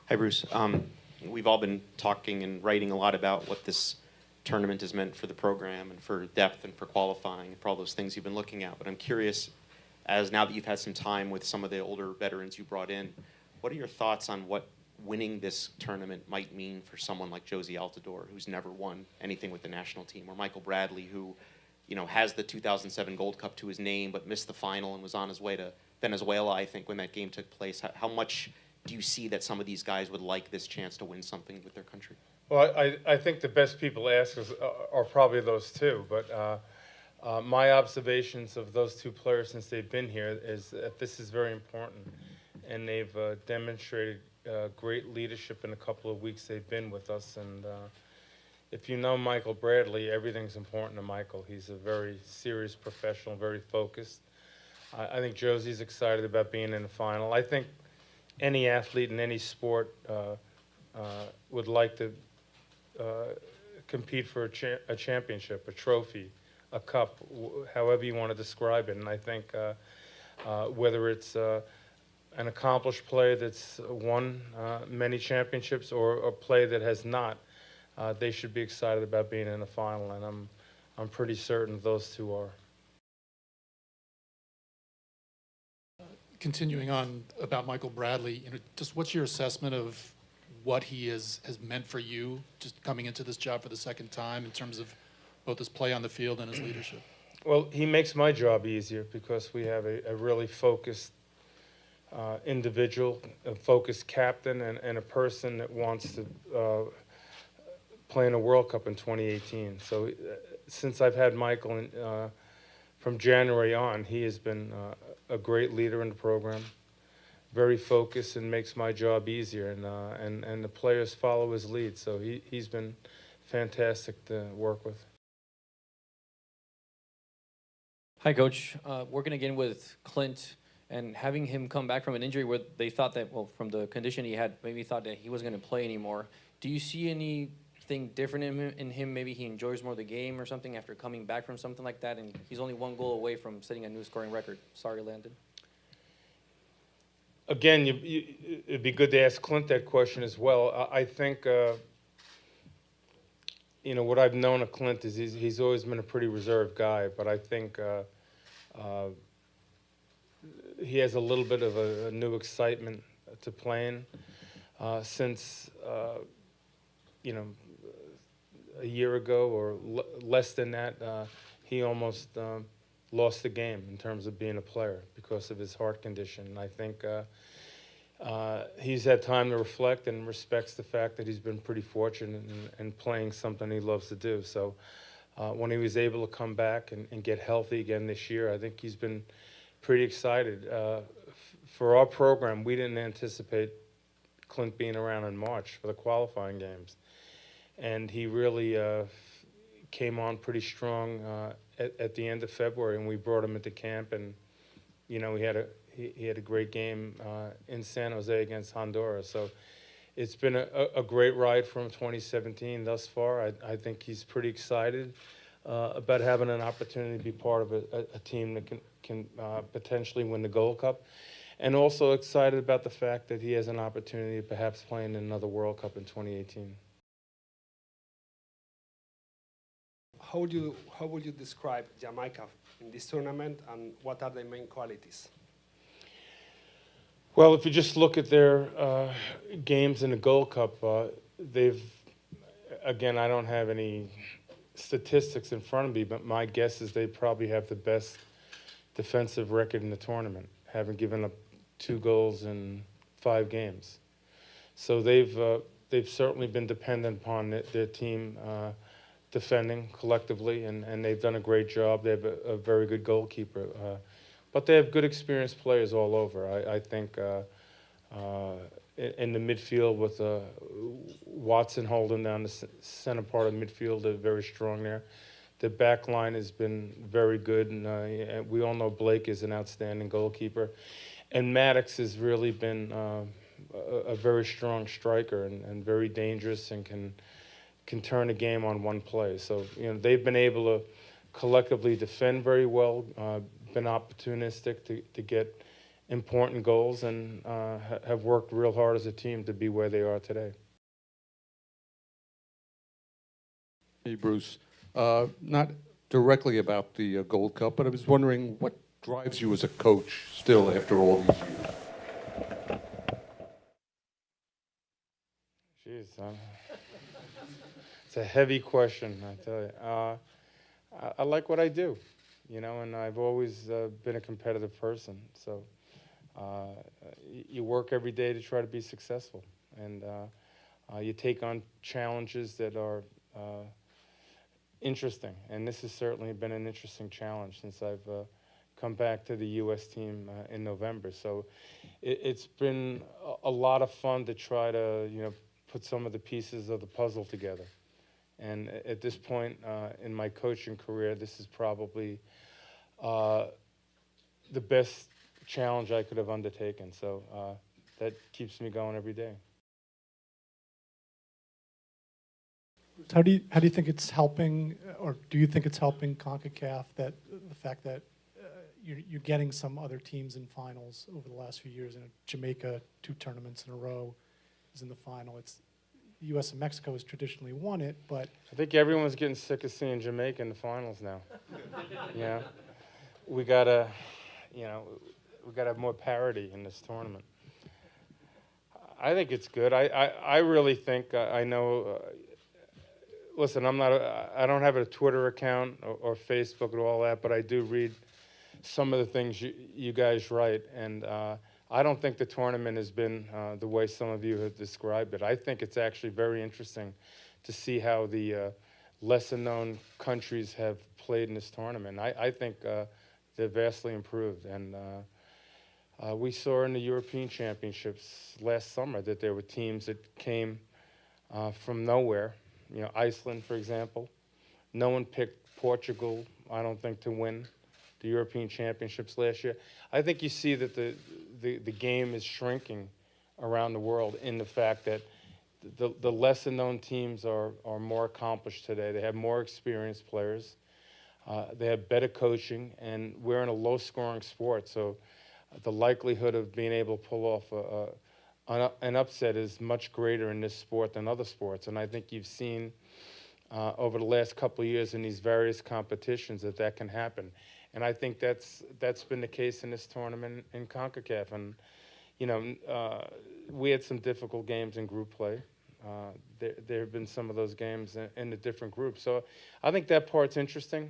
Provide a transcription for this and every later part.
Hi, Bruce. We've all been talking and writing a lot about what this tournament has meant for the program and for depth and for qualifying and for all those things you've been looking at. But I'm curious, as now that you've had some time with some of the older veterans you brought in, what are your thoughts on what winning this tournament might mean for someone like Jozy Altidore, who's never won anything with the national team, or Michael Bradley, who, has the 2007 Gold Cup to his name but missed the final and was on his way to Venezuela, I think, when that game took place. How much do you see that some of these guys would like this chance to win something with their country? Well, I think the best people to ask are probably those two, but my observations of those two players since they've been here is that this is very important, and they've demonstrated great leadership in a couple of weeks they've been with us. And if you know Michael Bradley, everything's important to Michael. He's a very serious professional, very focused. I think Jozy's excited about being in the final. I think any athlete in any sport would like to compete for a championship, a trophy, a cup, however you want to describe it. And I think whether it's an accomplished player that's won many championships or a player that has not, they should be excited about being in the final. And I'm pretty certain those two are. Continuing on about Michael Bradley, just what's your assessment of what he has meant for you, just coming into this job for the second time, in terms of both his play on the field and his leadership? Well, he makes my job easier because we have a really focused individual, a focused captain, and a person that wants to play in a World Cup in 2018. So since I've had Michael from January on, he has been a great leader in the program, very focused, and makes my job easier. And the players follow his lead. So he's been fantastic to work with. Hi, Coach. Working again with Clint and having him come back from an injury where they thought that, well, from the condition he had, maybe thought that he wasn't going to play anymore. Do you see anything different in him? Maybe he enjoys more the game or something after coming back from something like that, and he's only one goal away from setting a new scoring record. Sorry, Landon. Again, it'd be good to ask Clint that question as well. I think, what I've known of Clint is he's always been a pretty reserved guy, but I think he has a little bit of a new excitement to playing since, a year ago or less than that, he almost lost the game in terms of being a player because of his heart condition. And I think he's had time to reflect and respects the fact that he's been pretty fortunate in playing something he loves to do. So when he was able to come back and get healthy again this year, I think he's been pretty excited. For our program, we didn't anticipate Clint being around in March for the qualifying games. And he really came on pretty strong at the end of February, and we brought him into camp. And he had a great game in San Jose against Honduras. So it's been a great ride from 2017 thus far. I think he's pretty excited about having an opportunity to be part of a team that can potentially win the Gold Cup, and also excited about the fact that he has an opportunity to perhaps play in another World Cup in 2018. How would you describe Jamaica in this tournament, and what are their main qualities? Well, if you just look at their games in the Gold Cup, again, I don't have any statistics in front of me, but my guess is they probably have the best defensive record in the tournament, having given up 2 goals in 5 games. So they've certainly been dependent upon their team defending collectively, and they've done a great job. They have a very good goalkeeper. But they have good experienced players all over. I think in the midfield with Watson holding down the center part of the midfield, they're very strong there. The back line has been very good, and we all know Blake is an outstanding goalkeeper. And Maddox has really been a very strong striker and very dangerous, and can turn a game on one play. So they've been able to collectively defend very well, been opportunistic to get important goals and have worked real hard as a team to be where they are today. Hey, Bruce. Not directly about the Gold Cup, but I was wondering what drives you as a coach still after all these years? Jeez, it's a heavy question, I tell you. I like what I do, you know, and I've always been a competitive person. So you work every day to try to be successful, and you take on challenges that are interesting. And this has certainly been an interesting challenge since I've come back to the U.S. team in November. So it's been a lot of fun to try to, you know, put some of the pieces of the puzzle together. And at this point in my coaching career, this is probably the best challenge I could have undertaken. So that keeps me going every day. How do you think it's helping, or do you think it's helping CONCACAF, that the fact that you're getting some other teams in finals over the last few years? Jamaica, 2 tournaments in a row, is in the final. It's the U.S. and Mexico has traditionally won it, but I think everyone's getting sick of seeing Jamaica in the finals now. Yeah, we gotta, you know, we gotta have more parity in this tournament. I think it's good. I really think I know. Listen, I don't have a Twitter account or Facebook and all that, but I do read some of the things you guys write, and I don't think the tournament has been the way some of you have described it. I think it's actually very interesting to see how the lesser-known countries have played in this tournament. I think they're vastly improved, and we saw in the European Championships last summer that there were teams that came from nowhere. You know, Iceland, for example. No one picked Portugal, I don't think, to win the European Championships last year. I think you see that the game is shrinking around the world in the fact that the lesser-known teams are more accomplished today. They have more experienced players. They have better coaching, and we're in a low-scoring sport, so the likelihood of being able to pull off an upset is much greater in this sport than other sports. And I think you've seen over the last couple of years in these various competitions that can happen. And I think that's been the case in this tournament in CONCACAF. And, you know, we had some difficult games in group play. There have been some of those games in the different groups. So I think that part's interesting.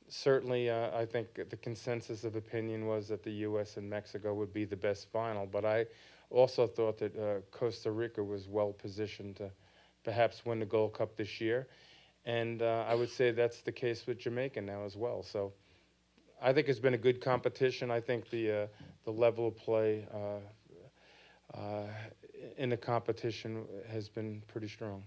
Certainly, I think the consensus of opinion was that the U.S. and Mexico would be the best final. But I also thought that Costa Rica was well positioned to perhaps win the Gold Cup this year. And I would say that's the case with Jamaica now as well. So I think it's been a good competition. I think the level of play in the competition has been pretty strong.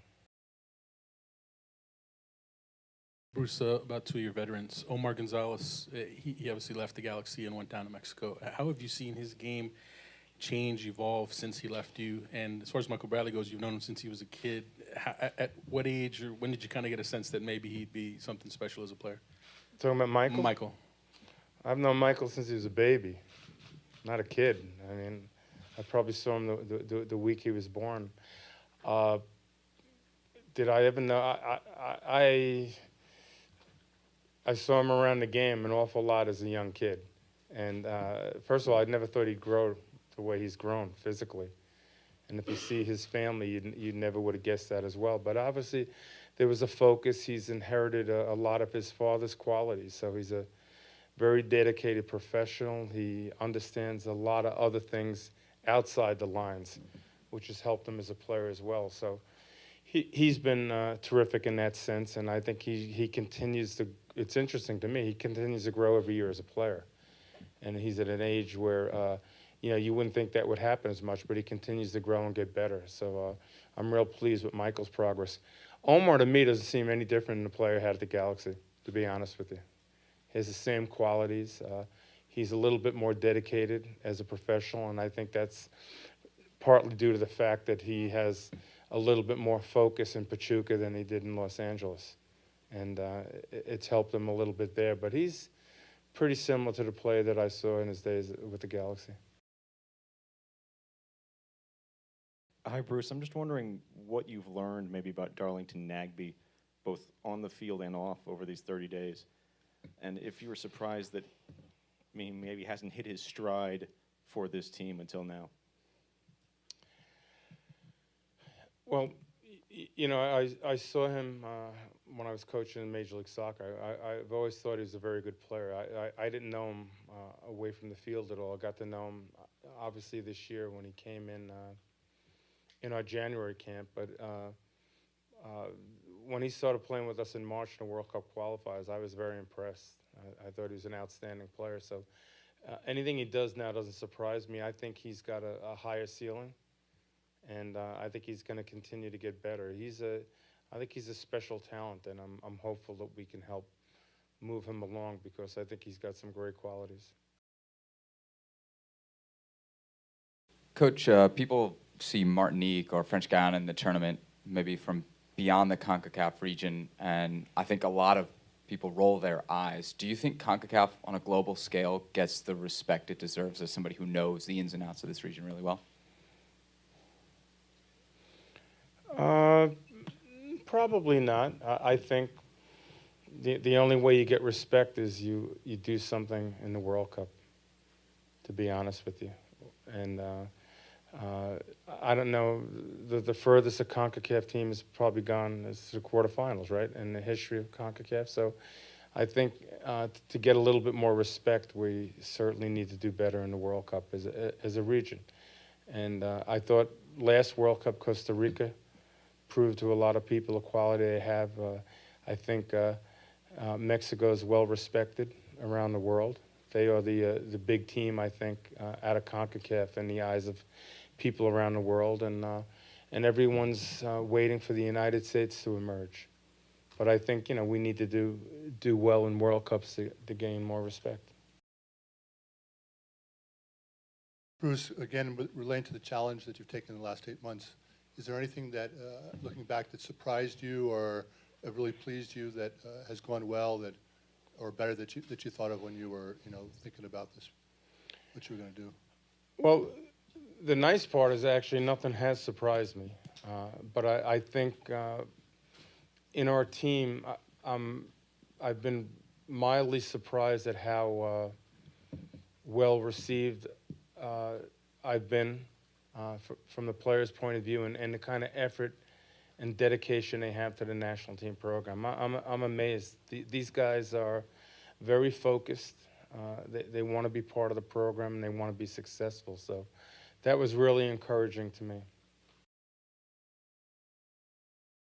Bruce, about 2 of your veterans, Omar Gonzalez, he obviously left the Galaxy and went down to Mexico. How have you seen his game change, evolve since he left you? And as far as Michael Bradley goes, you've known him since he was a kid. At what age or when did you kind of get a sense that maybe he'd be something special as a player? Talking about Michael? Michael. I've known Michael since he was a baby, not a kid. I mean, I probably saw him the week he was born. Did I ever know? I saw him around the game an awful lot as a young kid. And first of all, I never thought he'd grow the way he's grown physically. And if you see his family, you never would have guessed that as well. But obviously, there was a focus. He's inherited a lot of his father's qualities. So he's a very dedicated professional. He understands a lot of other things outside the lines, which has helped him as a player as well. So he's been terrific in that sense. And I think he continues to, it's interesting to me, he continues to grow every year as a player. And he's at an age where, you know, you wouldn't think that would happen as much, but he continues to grow and get better. So I'm real pleased with Michael's progress. Omar, to me, doesn't seem any different than the player had at the Galaxy, to be honest with you. He has the same qualities. He's a little bit more dedicated as a professional, and I think that's partly due to the fact that he has a little bit more focus in Pachuca than he did in Los Angeles. And it's helped him a little bit there. But he's pretty similar to the play that I saw in his days with the Galaxy. Hi, Bruce. I'm just wondering what you've learned maybe about Darlington Nagbe, both on the field and off over these 30 days. And if you were surprised that maybe hasn't hit his stride for this team until now. Well, I saw him when I was coaching in Major League Soccer. I've always thought he was a very good player. I didn't know him away from the field at all. I got to know him, obviously, this year when he came in our January camp. But when he started playing with us in March in the World Cup qualifiers, I was very impressed. I thought he was an outstanding player. So anything he does now doesn't surprise me. I think he's got a higher ceiling. And I think he's going to continue to get better. I think he's a special talent, and I'm hopeful that we can help move him along because I think he's got some great qualities. Coach, people see Martinique or French Guiana in the tournament maybe from beyond the CONCACAF region, and I think a lot of people roll their eyes. Do you think CONCACAF on a global scale gets the respect it deserves as somebody who knows the ins and outs of this region really well? Probably not. I think the only way you get respect is you do something in the World Cup, to be honest with you. And I don't know, the furthest a CONCACAF team has probably gone is the quarterfinals, right, in the history of CONCACAF. So I think to get a little bit more respect, we certainly need to do better in the World Cup as a region. And I thought last World Cup, Costa Rica proved to a lot of people the quality they have. I think Mexico is well respected around the world. They are the big team, I think, out of CONCACAF in the eyes of people around the world, and everyone's waiting for the United States to emerge. But I think we need to do well in World Cups to gain more respect. Bruce, again, relating to the challenge that you've taken in the last 8 months, is there anything that, looking back, that surprised you or really pleased you that has gone well, that or better that you thought of when you were thinking about this, what you were going to do? Well, the nice part is actually nothing has surprised me, but I think in our team, I've been mildly surprised at how well received I've been from the players' point of view, and the kind of effort and dedication they have to the national team program. I'm amazed. These guys are very focused. They want to be part of the program, and they want to be successful. So that was really encouraging to me.